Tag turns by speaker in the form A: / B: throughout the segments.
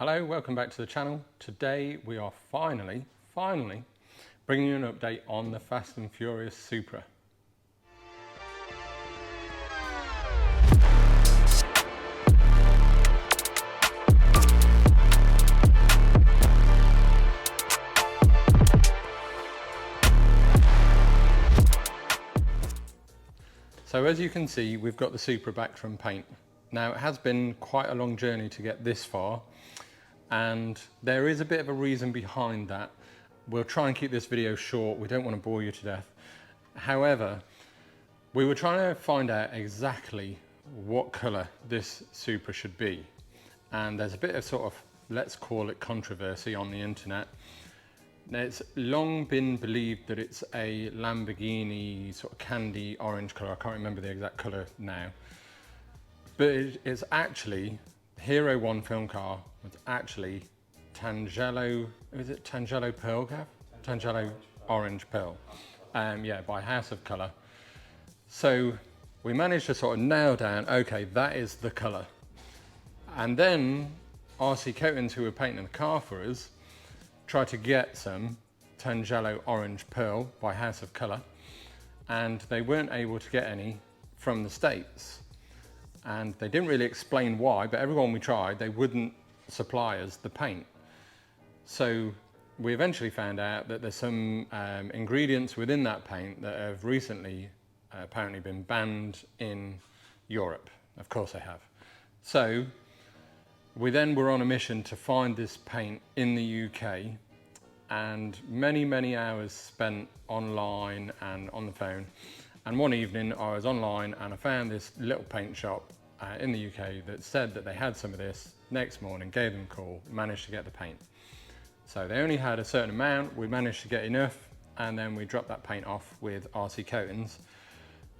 A: Hello, welcome back to the channel. Today we are finally bringing you an update on the Fast and Furious Supra. So as you can see, we've got the Supra back from paint. Now it has been quite a long journey to get this far, and there is a bit of a reason behind that. We'll try and keep this video short, we don't want to bore you to death. However, we were trying to find out exactly what colour this Supra should be. And there's a bit of sort of, let's call it controversy on the internet. It's long been believed that it's a Lamborghini sort of candy orange colour. I can't remember the exact colour now. But it's actually, Hero 1 film car was actually Tangelo, is it Tangelo Pearl, Gav? Tangelo Orange Pearl. Yeah, by House of Colour. So we managed to sort of nail down, okay, that is the colour. And then RC Coatings, who were painting the car for us, tried to get some Tangelo Orange Pearl by House of Colour, and they weren't able to get any from the States. And they didn't really explain why, but everyone we tried, they wouldn't supply us the paint. So we eventually found out that there's some ingredients within that paint that have recently apparently been banned in Europe. Of course they have. So we then were on a mission to find this paint in the UK, and many hours spent online and on the phone. And one evening I was online and I found this little paint shop in the UK that said that they had some of this. Next morning, gave them a call, managed to get the paint. So they only had a certain amount, we managed to get enough, and then we dropped that paint off with RC Coatings.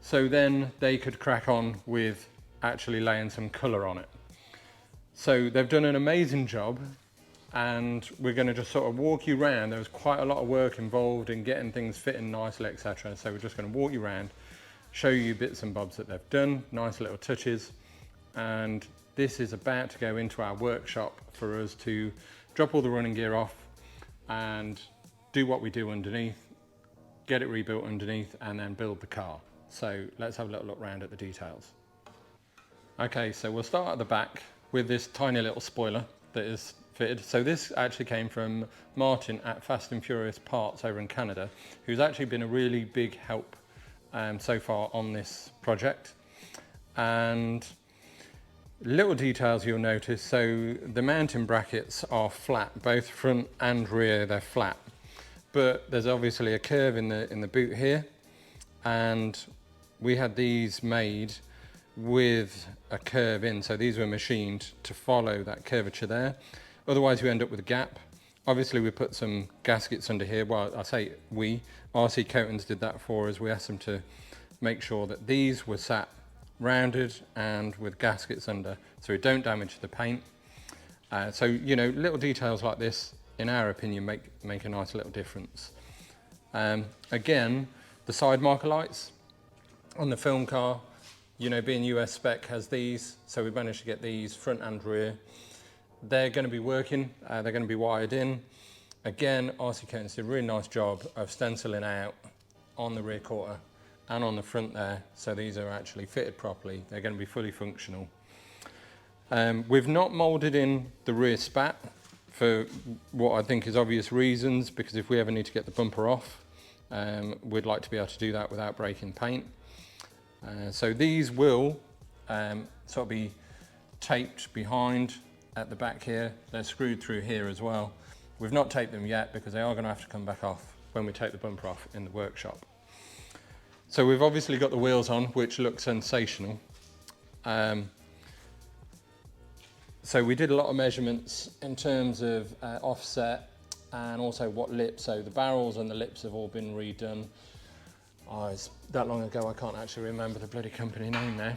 A: So then they could crack on with actually laying some colour on it. So they've done an amazing job, and we're going to just sort of walk you around. There was quite a lot of work involved in getting things fitting nicely, etc. So we're just going to walk you around, show you bits and bobs that they've done, nice little touches. And this is about to go into our workshop for us to drop all the running gear off and do what we do underneath, get it rebuilt underneath, and then build the car. So let's have a little look around at the details. Okay, so we'll start at the back with this tiny little spoiler that is fitted. So this actually came from Martin at Fast and Furious Parts over in Canada, who's actually been a really big help so far on this project. And little details you'll notice, so the mounting brackets are flat, both front and rear, they're flat. But there's obviously a curve in the boot here, and we had these made with a curve in, so these were machined to follow that curvature there. Otherwise you end up with a gap. Obviously we put some gaskets under here. Well, I say we, RC Coatings did that for us. We asked them to make sure that these were sat rounded and with gaskets under, so we don't damage the paint. So, you know, little details like this, in our opinion, make a nice little difference. Again, the side marker lights on the film car, you know, being US spec, has these, so we managed to get these front and rear. They're going to be working, they're going to be wired in. Again, RC Coatings did a really nice job of stenciling out on the rear quarter and on the front there, so these are actually fitted properly. They're going to be fully functional. We've not moulded in the rear spat for what I think is obvious reasons, because if we ever need to get the bumper off, we'd like to be able to do that without breaking paint. So these will sort of be taped behind at the back here. They're screwed through here as well. We've not taped them yet because they are going to have to come back off when we take the bumper off in the workshop. So we've obviously got the wheels on, which look sensational. So we did a lot of measurements in terms of offset and also what lip. So the barrels and the lips have all been redone. Oh, it's that long ago I can't actually remember the bloody company name now.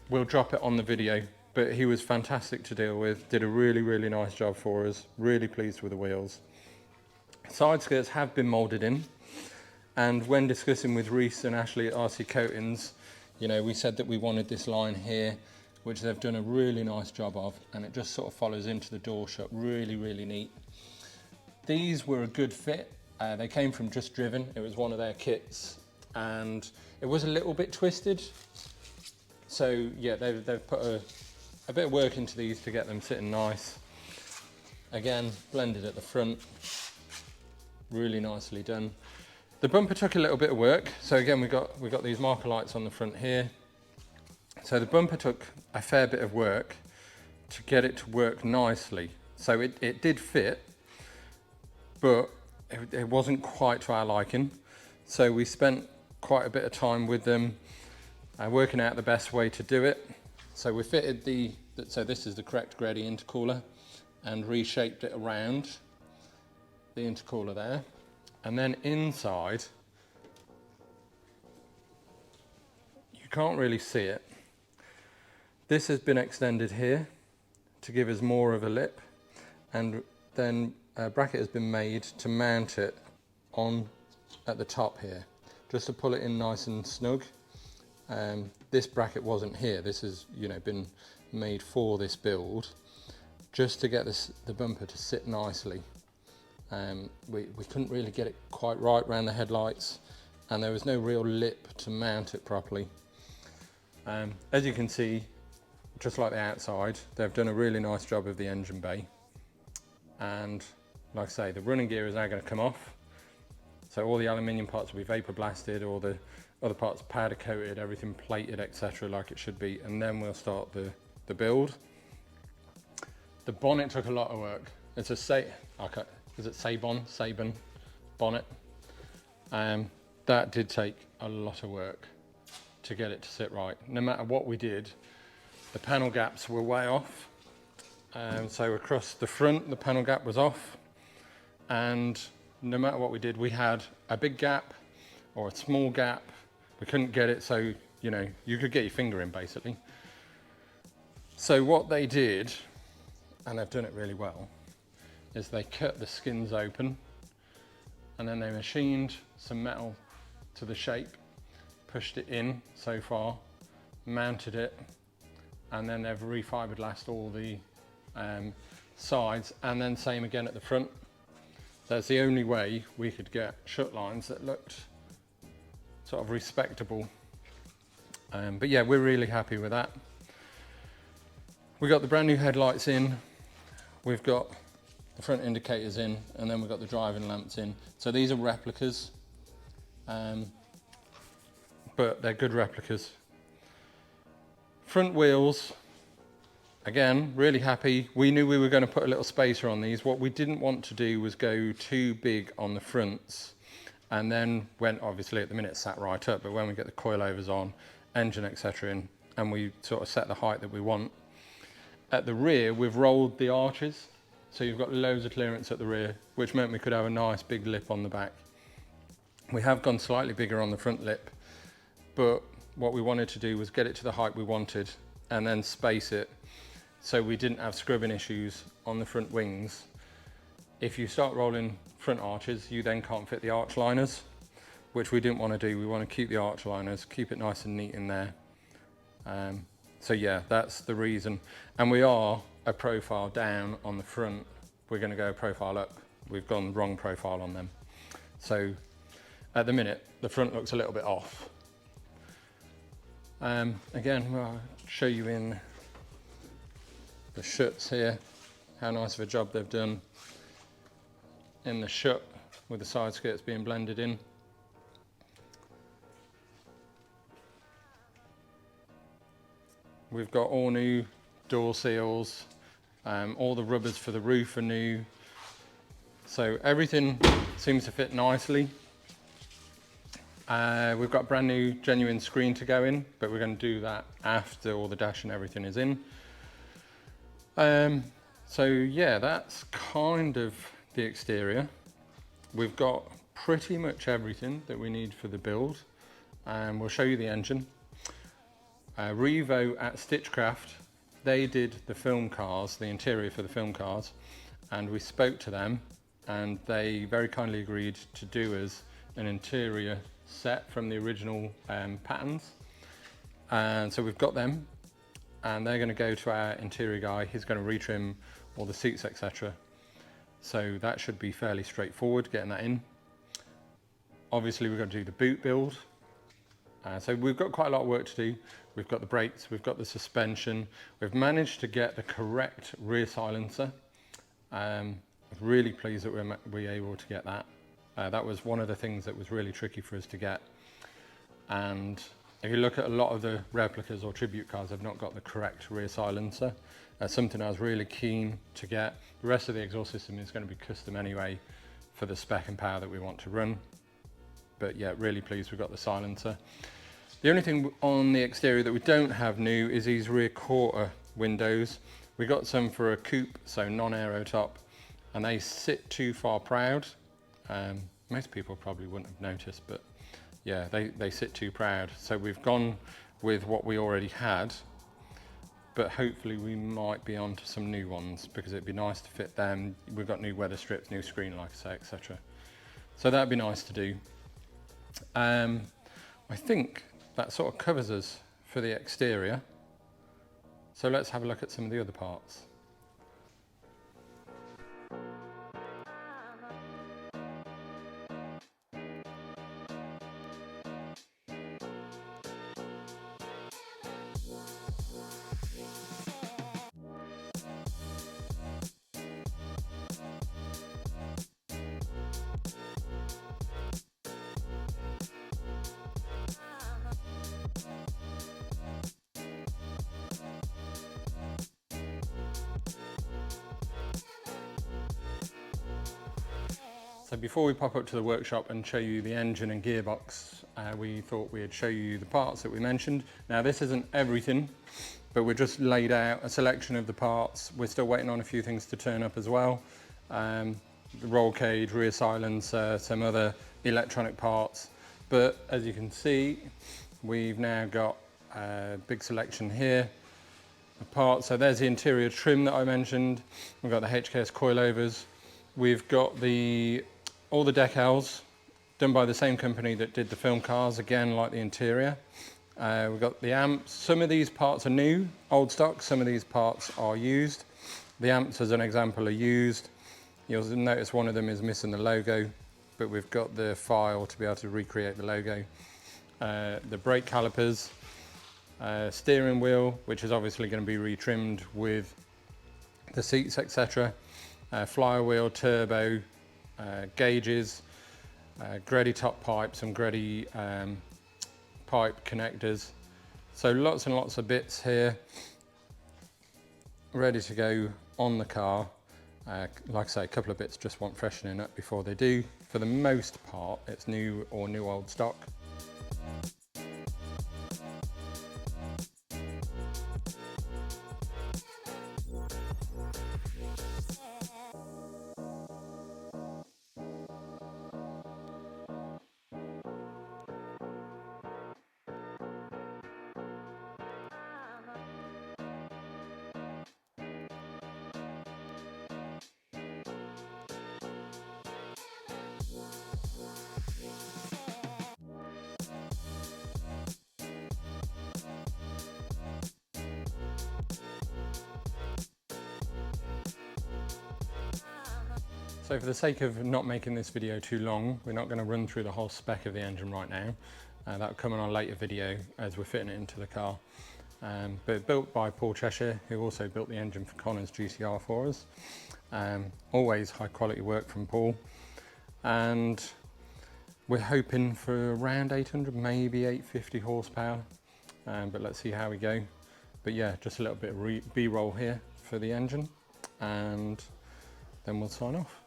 A: We'll drop it on the video, but he was fantastic to deal with, did a really nice job for us, really pleased with the wheels. Side skirts have been moulded in, and when discussing with Reese and Ashley at RC Coatings, you know, we said that we wanted this line here which they've done a really nice job of, and it just sort of follows into the door shut, really, really neat. These were a good fit. They came from Just Driven. It was one of their kits, and it was a little bit twisted. So yeah, they've put a bit of work into these to get them sitting nice. Again, blended at the front, really nicely done. The bumper took a little bit of work. So again, we got these marker lights on the front here. So the bumper took a fair bit of work to get it to work nicely. So it did fit, but it wasn't quite to our liking. So we spent quite a bit of time with them working out the best way to do it. So we fitted so this is the correct grade intercooler, and reshaped it around the intercooler there. And then inside, you can't really see it. This has been extended here to give us more of a lip, and then a bracket has been made to mount it on at the top here, just to pull it in nice and snug. This bracket wasn't here. This has, been made for this build, just to get the bumper to sit nicely. We couldn't really get it quite right around the headlights, and there was no real lip to mount it properly. As you can see, just like the outside, they've done a really nice job of the engine bay. And like I say, the running gear is now going to come off. So all the aluminium parts will be vapor blasted, all the other parts powder coated, everything plated, etc., like it should be, and then we'll start the build. The bonnet took a lot of work. It's a is it Sabon bonnet. That did take a lot of work to get it to sit right. No matter what we did, the panel gaps were way off. So across the front, the panel gap was off, and no matter what we did, we had a big gap or a small gap. We couldn't get it so, you could get your finger in basically. So what they did, and they've done it really well, is they cut the skins open, and then they machined some metal to the shape, pushed it in so far, mounted it, and then they've refiberglassed all the sides, and then same again at the front. That's the only way we could get shut lines that looked sort of respectable. But yeah, we're really happy with that. We got the brand new headlights in, we've got the front indicators in, and then we've got the driving lamps in. So these are replicas, but they're good replicas. Front wheels, again, really happy. We knew we were going to put a little spacer on these. What we didn't want to do was go too big on the fronts, and then obviously at the minute sat right up, but when we get the coilovers on, engine, etc. in, and we sort of set the height that we want. At the rear, we've rolled the arches, so you've got loads of clearance at the rear, which meant we could have a nice big lip on the back. We have gone slightly bigger on the front lip, but what we wanted to do was get it to the height we wanted and then space it so we didn't have scrubbing issues on the front wings. If you start rolling front arches, you then can't fit the arch liners, which we didn't want to do. We want to keep the arch liners, keep it nice and neat in there. So yeah, that's the reason. And we are a profile down on the front. We're going to go profile up. We've gone wrong profile on them. So at the minute, the front looks a little bit off. Again, I'll show you in the shuts here, how nice of a job they've done in the shut with the side skirts being blended in. We've got all new door seals, all the rubbers for the roof are new. So everything seems to fit nicely. We've got brand new genuine screen to go in, but we're going to do that after all the dash and everything is in. So yeah, that's kind of the exterior. We've got pretty much everything that we need for the build, and we'll show you the engine. Revo at Stitchcraft, they did the film cars, the interior for the film cars, and we spoke to them, and they very kindly agreed to do us an interior set from the original patterns. And so we've got them, and they're going to go to our interior guy. He's going to retrim all the seats, etc. So that should be fairly straightforward getting that in. Obviously we've got to do the boot build. So we've got quite a lot of work to do. We've got the brakes, we've got the suspension. We've managed to get the correct rear silencer. I'm really pleased that we're able to get that. That was one of the things that was really tricky for us to get. And if you look at a lot of the replicas or tribute cars, they've not got the correct rear silencer. That's something I was really keen to get. The rest of the exhaust system is going to be custom anyway for the spec and power that we want to run. But yeah, really pleased we've got the silencer. The only thing on the exterior that we don't have new is these rear quarter windows. We got some for a coupe, so non-aero top, and they sit too far proud. Most people probably wouldn't have noticed, but yeah, they sit too proud. So we've gone with what we already had, but hopefully we might be on to some new ones because it'd be nice to fit them. We've got new weather strips, new screen, like I say, etc. So that'd be nice to do. I think that sort of covers us for the exterior. So let's have a look at some of the other parts. So before we pop up to the workshop and show you the engine and gearbox, we thought we'd show you the parts that we mentioned. Now this isn't everything, but we've just laid out a selection of the parts. We're still waiting on a few things to turn up as well. The roll cage, rear silencer, some other electronic parts. But as you can see, we've now got a big selection here of parts. So there's the interior trim that I mentioned. We've got the HKS coilovers. We've got all the decals done by the same company that did the film cars, again like the interior. We've got the amps. Some of these parts are new, old stock, some of these parts are used. The amps, as an example, are used. You'll notice one of them is missing the logo, but we've got the file to be able to recreate the logo. The brake calipers, steering wheel, which is obviously going to be retrimmed with the seats, etc. Flywheel, turbo, gauges, Greddy top pipes and Greddy pipe connectors. So lots and lots of bits here ready to go on the car. Like I say, a couple of bits just want freshening up before they do. For the most part, it's new or new old stock. So for the sake of not making this video too long, we're not going to run through the whole spec of the engine right now. That'll come on a later video as we're fitting it into the car. But built by Paul Cheshire, who also built the engine for Connor's GTR for us. Always high quality work from Paul. And we're hoping for around 800, maybe 850 horsepower. But let's see how we go. But yeah, just a little bit of B-roll here for the engine, and then we'll sign off.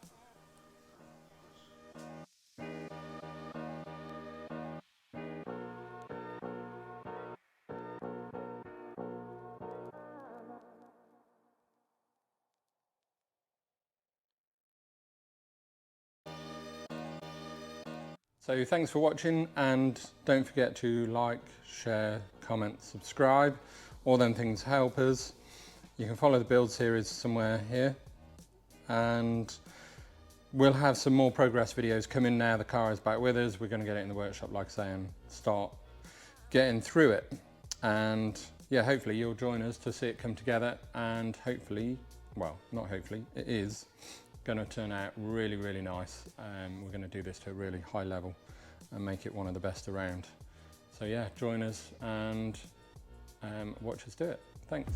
A: So thanks for watching, and don't forget to like, share, comment, subscribe. All them things help us. You can follow the build series somewhere here, and we'll have some more progress videos coming now the car is back with us. We're going to get it in the workshop, like I say, and start getting through it. And yeah, hopefully you'll join us to see it come together, and hopefully, well, not hopefully, it is going to turn out really, really nice. We're going to do this to a really high level and make it one of the best around. So yeah, join us and watch us do it. Thanks.